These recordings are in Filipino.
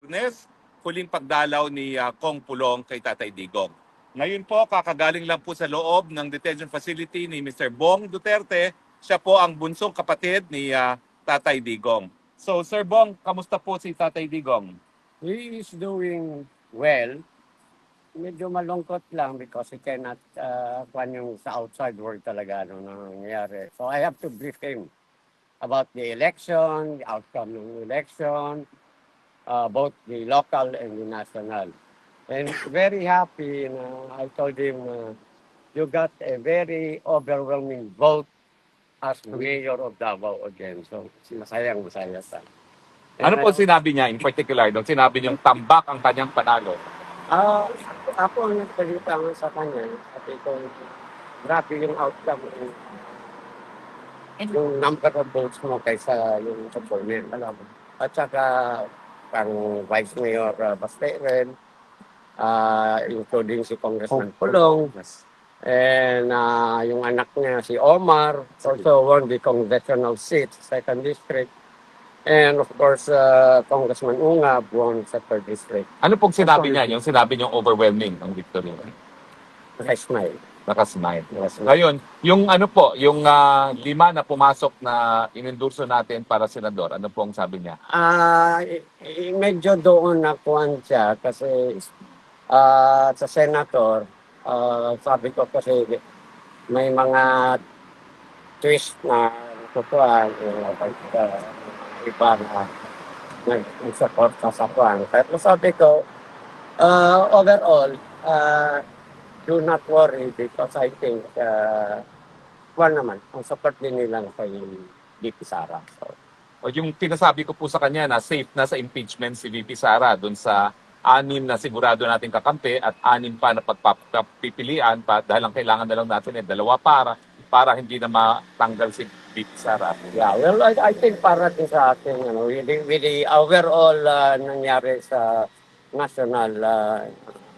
Lunes, huling pagdalaw ni Kong Pulong kay Tatay Digong. Ngayon po, kakagaling lang po sa loob ng detention facility ni Mr. Bong Duterte. Siya po ang bunsong kapatid ni Tatay Digong. So, Sir Bong, kamusta po si Tatay Digong? He is doing well. Medyo malungkot lang because he cannot kwan yung sa outside world talaga ano nangyayari. So I have to brief him about the election, the outcome ng election, both the local and the national. And very happy na I told him you got a very overwhelming vote as mayor of Davao again. So masaya sa. Ano po sinabi niya in particular? Nung sinabi niyong tambak ang kanyang panalo? Ah, ako ang nagsalita nga sa kanya, sabi ko, grabe yung outcome, yung number of votes mo kaysa yung opponent, alam mo. At saka, ang Vice Mayor Basteren, including si Congressman Pulong, and yung anak niya si Omar, also won the congressional seat, 2nd District. And of course, Congressman Ungab won sa 3rd District. Ano pong sinabi niya? Yung sinabi niyong overwhelming ang victory? Naka-smile. Nakasmile. Ngayon, yung ano po, yung 5 na pumasok na inendorso natin para senador, ano pong sabi niya? Medyo doon nakuhan siya kasi sa senator, sabi ko kasi may mga twist na natutuan, iba na nag-support sa kwan. Pero sabi ko, overall, do not worry because I think naman, ang support din nila kay VP Sara. So, O yung pinasabi ko po sa kanya na safe na sa impeachment si VP Sara doon sa 6 na sigurado natin kakampi at 6 pa na pagpipilian pa dahil ang kailangan na lang natin ay 2 para hindi na matanggal si VP Sara. yeah, well, I think para din sa ating with the overall nangyari sa national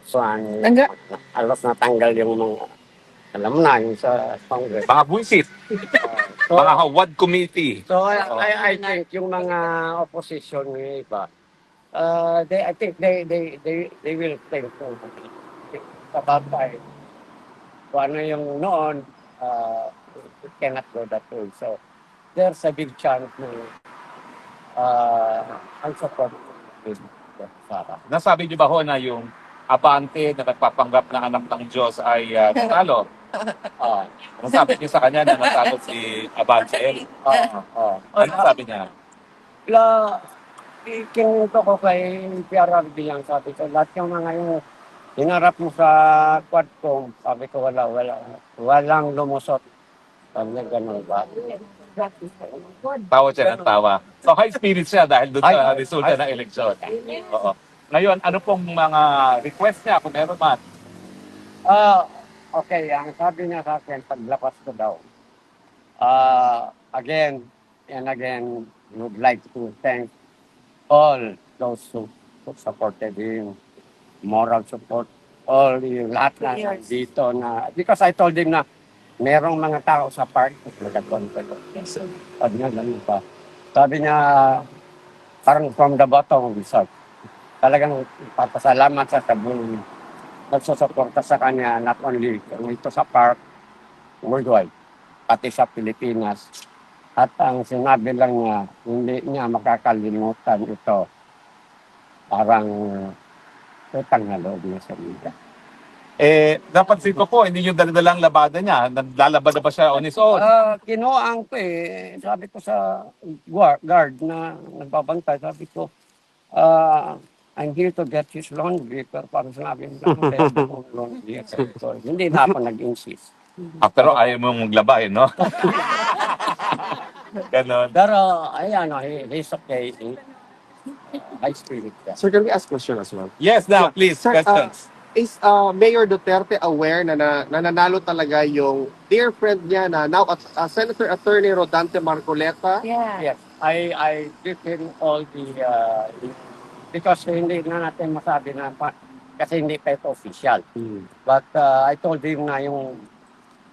swan, alos natanggal yung mga alam mo na yung sa Congress. Mga buisit, So, mga Hawad Committee. So I think yung mga opposition ng iba, I think they will think about kung ano yung noon, it cannot go that way. So there's a big chance na ang support with Sara. Nasabi niyo ba ho na yung abante na nagpapanggap na anak ng Diyos ay natalo? Nasabi niyo sa kanya na natalo si Abante? Ano sabi niya? Kinuto ko kay PRRD yan, sabi ko, lahat yung mga yung hinarap mo sa Quadcom, sabi ko walang lumusot. Sabi niya, ganun ba? Tawa siya ng tawa. So high spirit siya dahil doon sa resulta ng eleksyon. Oo. Ngayon, ano pong mga request niya kung meron man? Okay, ang sabi niya sa akin, paglapas ko daw. Again and again, would like to thank all those who supported him, moral support, all yung lahat na dito na, because I told him na merong mga tao sa park, nagkakontrol. Sabi niya, ganun pa. Sabi niya, parang from the bottom of his heart. Talagang papasalamat sa tabong nagsusuporta sa kanya, not only dito sa park, worldwide, pati sa Pilipinas. At ang sinabi lang niya, hindi niya makakalimutan ito. Parang utang na loob niya sa vida. Napansin ko po, hindi yung daladalang labada niya. Naglalabada ba siya on his own? Kinuhaan ko sabi ko sa guard na nagbabantay, sabi ko, I'm here to get his laundry, pero parang sinabi niya, laundry. So, hindi na ako nag-insist. Pero ayaw mong maglaba no? Ganon. Pero, ayan, he's okay. High spirit ka. Sir, can we ask question as well? Yes, now, please, Sir, questions. Is Mayor Duterte aware na nananalo talaga yung dear friend niya na now Senator Attorney Rodante Marcoleta? Yes, I give him all the, because hindi na natin masabi na, kasi hindi pa ito official. But I told him na yung,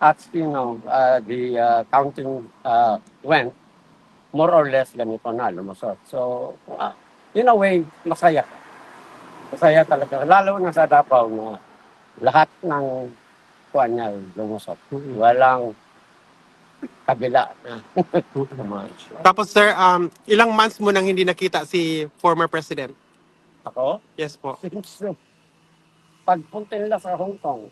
the counting went, more or less ganito na lumusot. So, in a way, masaya. Masaya talaga. Lalo na sa Davao na lahat ng kuwan niya lumusot. Walang kabila na. Tapos sir, ilang months mo nang hindi nakita si former president? Ako, Yes po. since pagpunta nila sa Hong Kong,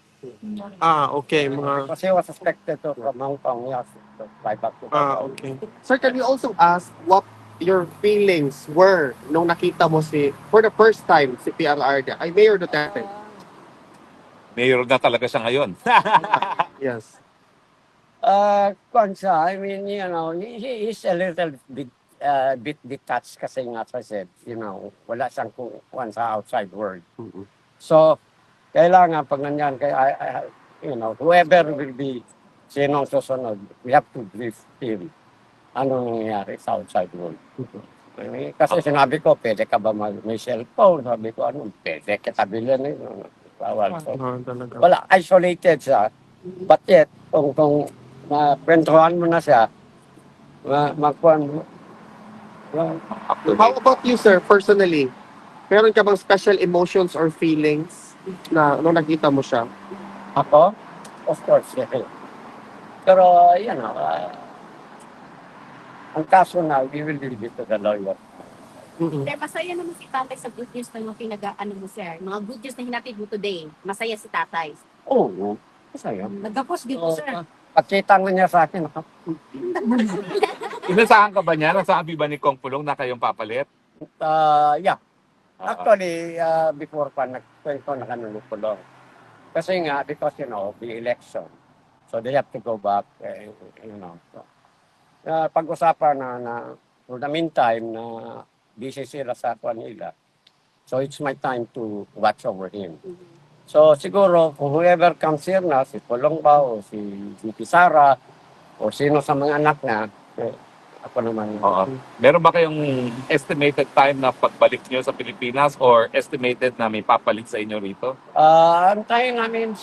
Okay. Mga, kasi was suspected to from Hong Kong, yes, to fly back to Davao. okay. Sir, can you also ask what your feelings were nung nakita mo for the first time, si PRRD, ay Mayor Duterte? Mayor na talaga siya ngayon. Yes. Kwan siya, I mean, he's a little bit detached kasi nga, as I said, wala siyang kwan sa outside world. So, kailangan pag nanyan, whoever will be sinong susunod, we have to brief him ano nangyayari sa outside world. Kasi sinabi ko, pwede ka ba may cellphone? Sabi ko, pwede kita bilhin. Bawal. So, Talaga. wala, isolated siya. But yet, kung kwentuhan mo na siya, magkuhan mo. How about you, sir, personally? Meron ka bang special emotions or feelings na nung nakita mo siya? Ako? Of course, yeah. Pero, ang kaso na, we will leave it to the lawyer. Sir, masaya naman si tatay sa good news na yung pinag-ano mo, sir. Mga good news na hinatid mo today. Masaya si tatay. Oo, masaya. Nagkapos dito, So, sir. pakita nga niya sa akin. Inasahan ka ba niya? Nasabi ba ni Kong Pulong na kayong papalit? Yeah. Actually, before pa, nagkwento na kanulong ko lang. Kasi nga, because, the election. So, they have to go back, So, pag-usapan na for the meantime, na busy sila sa kwan nila. So, it's my time to watch over him. So, siguro, kung whoever comes here na, si Pulong ba, o si VP Sara, o sino sa mga anak na, ako naman. Oo. Meron ba kayong estimated time na pagbalik niyo sa Pilipinas or estimated na may papalit sa inyo rito? Antayin namin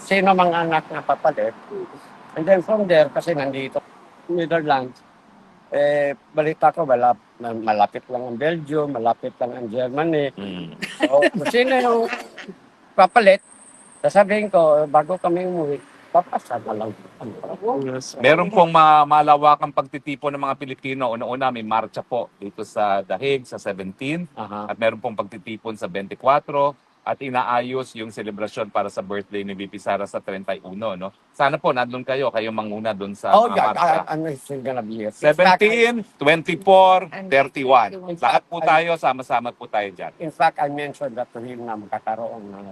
sino mga anak na papalit. And then from there, kasi nandito, Netherlands, balita ko, malapit lang ang Belgium, malapit lang ang Germany. So, kung sino yung papalit, sasabihin ko, bago kami umuwi, papasa na lang. Yes. Meron pong malawakang pagtitipon ng mga Pilipino. Una-una, may marcha po dito sa Dahig sa 17 Aha. at meron pong pagtitipon sa 24 at inaayos yung selebrasyon para sa birthday ni VP Sara sa 31. No? Sana po nandun kayong manguna doon sa Oh, mga yeah, marcha. ano is gonna be here? 17, 24, 31. Lahat po tayo, sama-sama po tayo dyan. In fact, I mentioned that to him na magkakaroon ng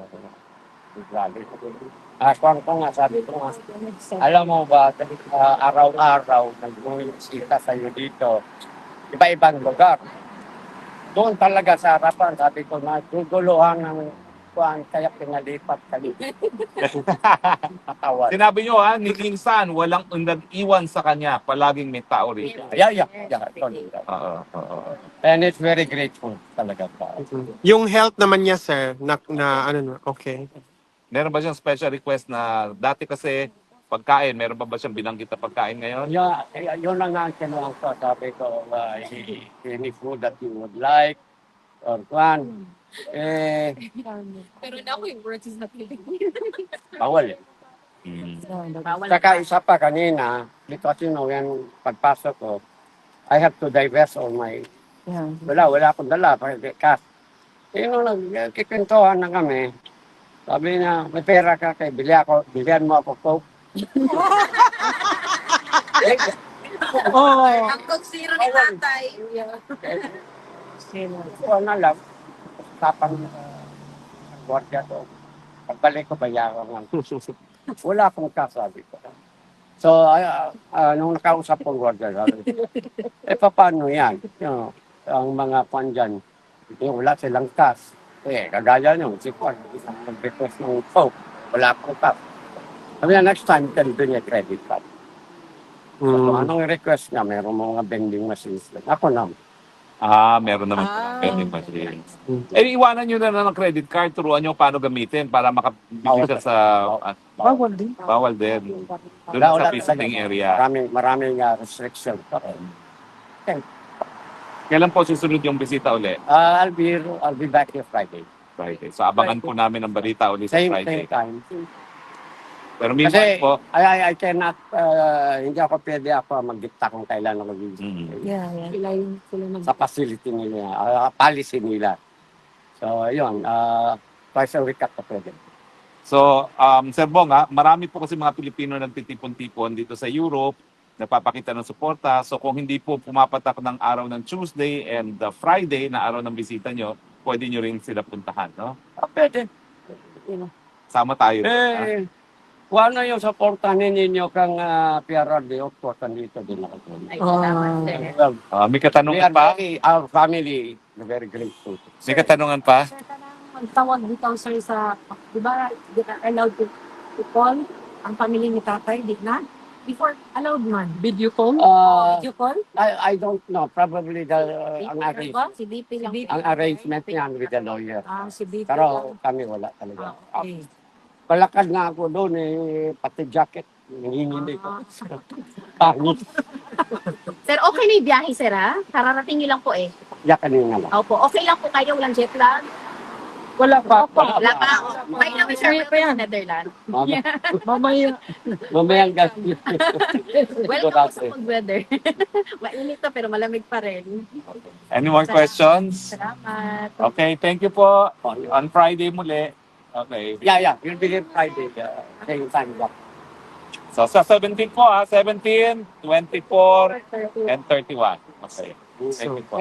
rally. Kung nga, sabi ko nga, alam mo ba, araw-araw, nag-uwisita sa'yo dito, iba-ibang lugar. Doon talaga sa harapan, sabi ko, naguguluhan ng kuhan, kaya pinalipat kami. Katawan. Sinabi nyo ni Linsan, walang nag-iwan sa kanya. Palaging may tao rito. Yeah. Oo. And it's very grateful talaga pa. Yung health naman niya, sir, okay. Meron ba siyang special request na dati kasi pagkain, meron ba siyang binanggit na pagkain ngayon? Yeah, yun lang ang kinuha ko. Sabi ko, any food that you would like, or kuhan. Pero now yung words is not living. Bawal eh. Bawal. Saka isa pa kanina, because yan pagpasok ko, I have to divest all my, wala akong dala, cash. Nung nagkikwentuhan na kami, sabi na, may pera ka kay bilihan mo ako Coke. Ang konsiro ni tatay. So, lang, tapang gwardiya to. Pagbalik ko, bayaran lang. Wala akong kasabi ko. So, nung nakausap ko gwardiya, sabi, paano yan? Ang mga pan dyan, wala silang cash. Kagaya nyo, si Juan, isang mag-request ng Coke, wala akong cash. Sabi na, next time, can do niya credit card. So, anong request niya? Meron mga vending machines. Ako naman. Meron naman vending machine. Iwanan nyo na ng credit card, turuan nyo paano gamitin para makabili ka sa... Bawal din. Bawal din. Doon sa visiting area. Maraming restriction. Kailan po susunod yung bisita uli? I'll be back here Friday. Friday. So abangan po namin ang balita uli sa Same Friday. time. Pero meanwhile Kasi po, I cannot, hindi ako pwede ako magdikta kung kailan ako visit. Yeah. Sila Sa facility nila, policy nila. So, yun, twice a week ako pwede. so Sir Bong, marami po kasi mga Pilipino nagtitipon-tipon dito sa Europe, nagpapakita ng suporta. So kung hindi po pumapatak ng araw ng Tuesday and Friday na araw ng bisita nyo, pwede nyo rin sila puntahan, no? Pwede. Sama tayo. Kung ano yung supportan ninyo kang PRRD, of course, nandito din ako. Ay, salamat, sir. Well, May we katanungan are pa? our family, very grateful. May katanungan pa? Sir, magtawag dito sir sa, di ba, di ka allowed to call ang pamilya ni tatay, di na? Before, allowed man. Video call? Video call? I don't know, probably Si DP lang. ang arrangement niyan with the lawyer. Si BP Pero kami wala talaga. Okay. Palakad nga ako doon, pati jacket, nanginginig ko. Pangit. Sir, okay na yung biyahe, sir, ha? Kararating niyo lang po eh. Yakan yung nga lang. Opo, okay lang po kayo, walang jet lag. Wala pa. Wala pa. Kayo lang, sir, Mamaya pa yan. sa Netherlands. Mamaya. Mamayang gas. Welcome po sa mag-weather. Mainit to, pero malamig pa rin. Any more questions? Salamat. Okay, thank you po. On Friday muli. Okay. Yeah, we'll be here Friday. Same time back. So sa 17 po 17, 24, and 31. Okay. Thank you po.